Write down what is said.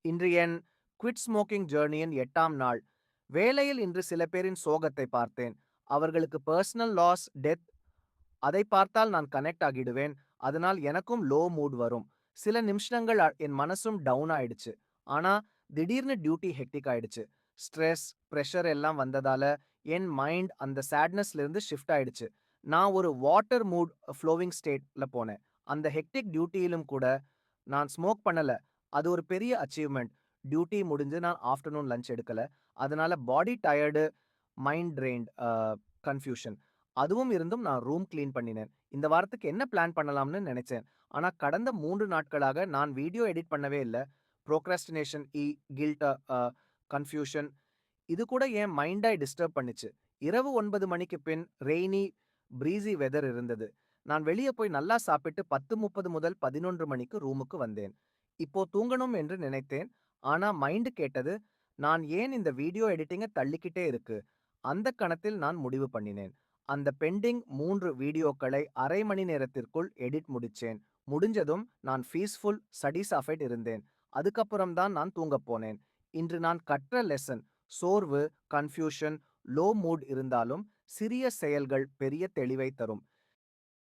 இன்று என் quit smoking ஜேர்னியின் 8ஆம் நாள். வேலையில் இன்று சில பேரின் சோகத்தை பார்த்தேன். அவர்களுக்கு பர்சனல் லாஸ், டெத் அதை பார்த்தால் நான் கனெக்ட் ஆகிடுவேன். அதனால் எனக்கும் லோ மூட் வரும். சில நிமிஷங்கள் என் மனசும் டவுன் ஆயிடுச்சு. ஆனா திடீர்னு டியூட்டி ஹெக்டிக் ஆயிடுச்சு. ஸ்ட்ரெஸ், பிரஷர் எல்லாம் வந்ததால என் மைண்ட் அந்த சேட்னஸ்ல இருந்து ஷிஃப்ட் ஆயிடுச்சு. நான் ஒரு வாட்டர் மூட் ஃப்ளோவிங் ஸ்டேட்ல போனேன். அந்த ஹெக்டிக் டியூட்டியிலும் கூட நான் ஸ்மோக் பண்ணல. அது ஒரு பெரிய அச்சீவ்மென்ட். டியூட்டி முடிஞ்சு நான் ஆஃப்டர்நூன் லஞ்ச் எடுக்கல. அதனால பாடி டயர்டு, மைண்ட் ட்ரெயின்ட், கன்ஃப்யூஷன் அதுவும் இருந்தும் நான் ரூம் கிளீன் பண்ணினேன். இந்த வாரத்துக்கு என்ன பிளான் பண்ணலாம்னு நெனைச்சேன். ஆனா கடந்த 3 நாட்களாக நான் வீடியோ எடிட் பண்ணவே இல்ல. ப்ரோக்ராஸ்டினேஷன், கில்ட், கன்ஃப்யூஷன் இது கூட என் மைண்டை டிஸ்டர்ப் பண்ணுச்சு. இரவு 9 மணிக்கு பின் ரெய்னி, ப்ரீஸி வெதர் இருந்தது. நான் வெளிய போய் நல்லா சாப்பிட்டு 10:30 முதல் 11 மணிக்கு ரூமுக்கு வந்தேன். இப்போ தூங்கணும் என்று நினைத்தேன். ஆனா மைண்ட் கேட்டது, நான் ஏன் இந்த வீடியோ எடிட்டிங்க தள்ளிக்கிட்டே இருக்கு. அந்த கணத்தில் நான் முடிவு பண்ணினேன். அந்த பெண்டிங் 3 வீடியோக்களை அரை மணி நேரத்திற்குள் எடிட் முடிச்சேன். முடிஞ்சதும் நான் பீஸ்ஃபுல் சடிஸாஃபைட் இருந்தேன். அதுக்கப்புறம் தான் நான் தூங்கப் போனேன். இன்று நான் கற்ற லெசன் சோர்வு, கன்ஃப்யூஷன், லோ மூட் இருந்தாலும் சிறிய செயல்கள் பெரிய தெளிவை தரும்.